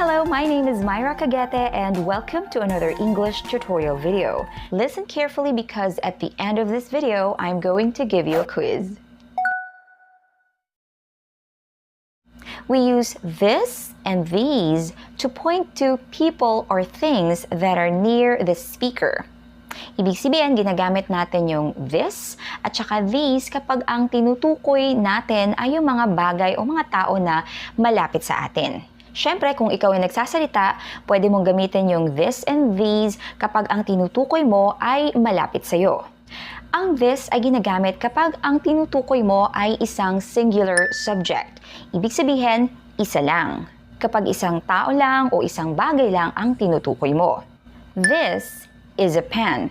Hello, my name is Myra Cagete and welcome to another English tutorial video. Listen carefully because at the end of this video, I'm going to give you a quiz. We use this and these to point to people or things that are near the speaker. Ibig sabihin, ginagamit natin yung this at saka these kapag ang tinutukoy natin ay yung mga bagay o mga tao na malapit sa atin. Siyempre, kung ikaw ay nagsasalita, pwede mong gamitin yung this and these kapag ang tinutukoy mo ay malapit sa'yo. Ang this ay ginagamit kapag ang tinutukoy mo ay isang singular subject. Ibig sabihin, isa lang. Kapag isang tao lang o isang bagay lang ang tinutukoy mo. This is a pen.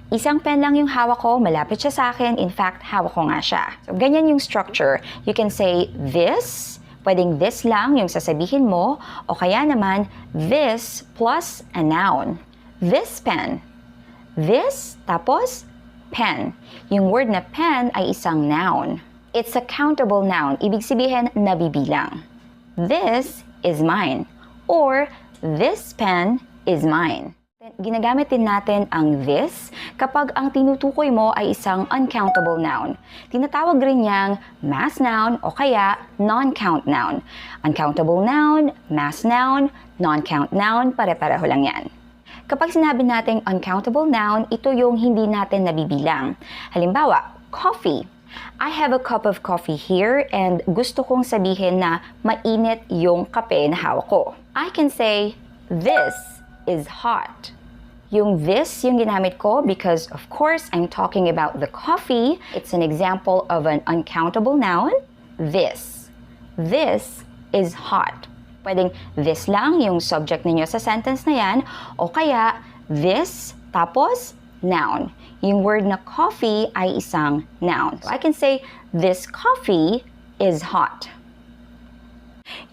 Isang pen lang yung hawak ko, malapit siya sa akin. In fact, hawak ko nga siya. So, ganyan yung structure. You can say this, pwedeng this lang yung sasabihin mo, o kaya naman this plus a noun. This pen. This, tapos pen. Yung word na pen ay isang noun. It's a countable noun. Ibig sabihin, nabibilang. This is mine. Or, this pen is mine. Ginagamit din natin ang this kapag ang tinutukoy mo ay isang uncountable noun. Tinatawag rin niyang mass noun o kaya non-count noun. Uncountable noun, mass noun, non-count noun, pare-pareho lang yan. Kapag sinabi nating uncountable noun, ito yung hindi natin nabibilang. Halimbawa, coffee. I have a cup of coffee here and gusto kong sabihin na mainit yung kape na hawak ko. I can say, this is hot. Yung this yung ginamit ko because of course I'm talking about the coffee. It's an example of an uncountable noun. This. This is hot. Pwedeng this lang yung subject ninyo sa sentence na yan o kaya this tapos noun. Yung word na coffee ay isang noun. So I can say this coffee is hot.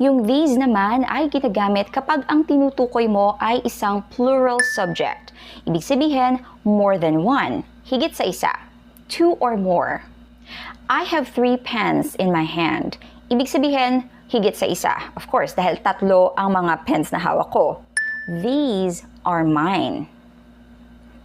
Yung these naman ay ginagamit kapag ang tinutukoy mo ay isang plural subject. Ibig sabihin, more than one. Higit sa isa. Two or more. I have 3 pens in my hand. Ibig sabihin, higit sa isa. Of course, dahil tatlo ang mga pens na hawak ko. These are mine.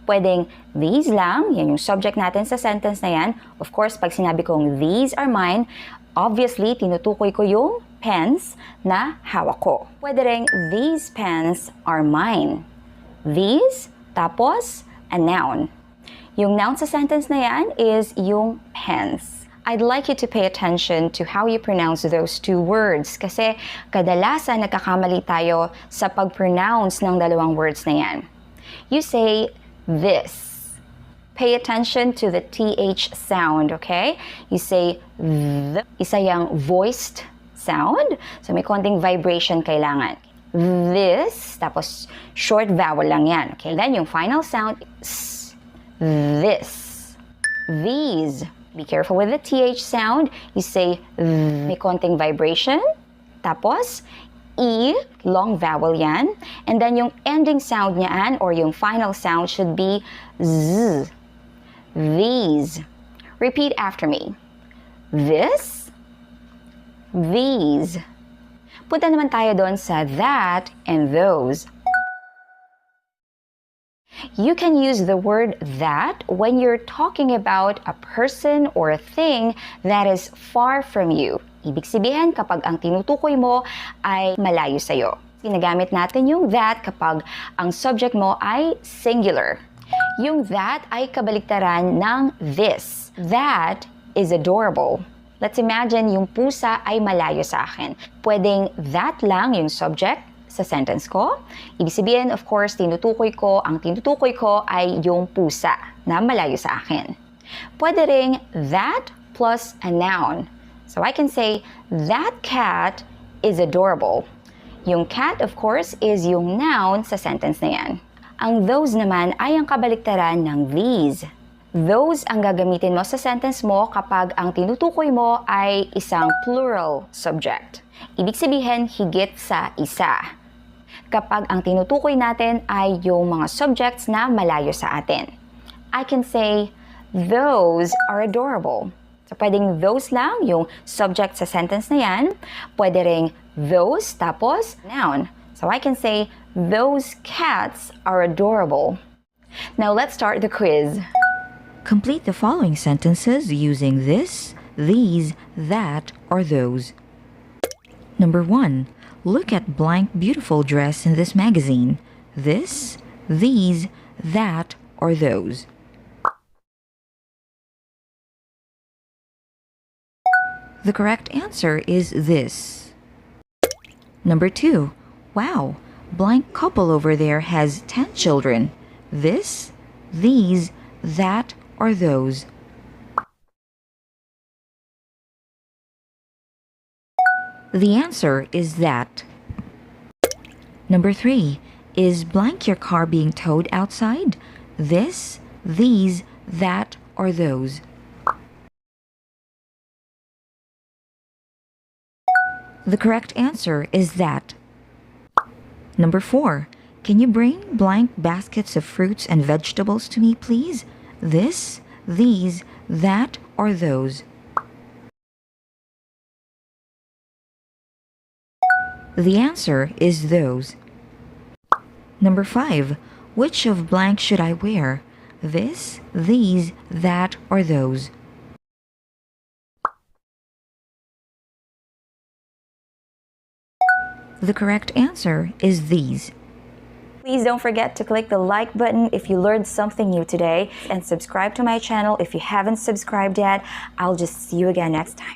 Pwedeng these lang, yan yung subject natin sa sentence na yan. Of course, pag sinabi kong these are mine, obviously, tinutukoy ko yung pens na hawak ko. Pwede rin, these pens are mine. These, tapos, a noun. Yung noun sa sentence na yan is yung pens. I'd like you to pay attention to how you pronounce those two words kasi kadalasan nagkakamali tayo sa pag-pronounce ng dalawang words na yan. You say, this. Pay attention to the TH sound, okay? You say, the. Isa yung voiced sound. So, may konting vibration kailangan. This, tapos short vowel lang yan. Okay, then yung final sound, s. This. These. Be careful with the TH sound. You say, may konting vibration. Tapos, E, long vowel yan. And then yung ending sound niyan, or yung final sound should be z. These. Repeat after me. This. These. Punta naman tayo doon sa that and those. You can use the word that when you're talking about a person or a thing that is far from you. Ibig sabihin kapag ang tinutukoy mo ay malayo sa'yo. Ginagamit natin yung that kapag ang subject mo ay singular. Yung that ay kabaliktaran ng this. That is adorable. Let's imagine yung pusa ay malayo sa akin. Pwedeng that lang yung subject sa sentence ko. Ibig sabihin, of course, ang tinutukoy ko ay yung pusa na malayo sa akin. Pwede ring that plus a noun. So I can say, that cat is adorable. Yung cat, of course, is yung noun sa sentence na yan. Ang those naman ay ang kabaliktaran ng these. Those ang gagamitin mo sa sentence mo kapag ang tinutukoy mo ay isang plural subject. Ibig sabihin, higit sa isa. Kapag ang tinutukoy natin ay yung mga subjects na malayo sa atin. I can say, those are adorable. So, pwedeng those lang, yung subject sa sentence na yan. Pwede ring those, tapos noun. So, I can say, those cats are adorable. Now, let's start the quiz. Complete the following sentences using this, these, that, or those. Number 1. Look at blank beautiful dress in this magazine. This, these, that, or those. The correct answer is this. Number 2. Wow, blank couple over there has 10 children. This, these, that, or those. The answer is that. Number 3. Is blank your car being towed outside? This, these, that, or those. The correct answer is that. Number 4. Can you bring blank baskets of fruits and vegetables to me, please? This, these, that, or those. The answer is those. Number 5. Which of blank should I wear? This, these, that, or those. The correct answer is these. Please don't forget to click the like button if you learned something new today, and subscribe to my channel if you haven't subscribed yet. I'll just see you again next time.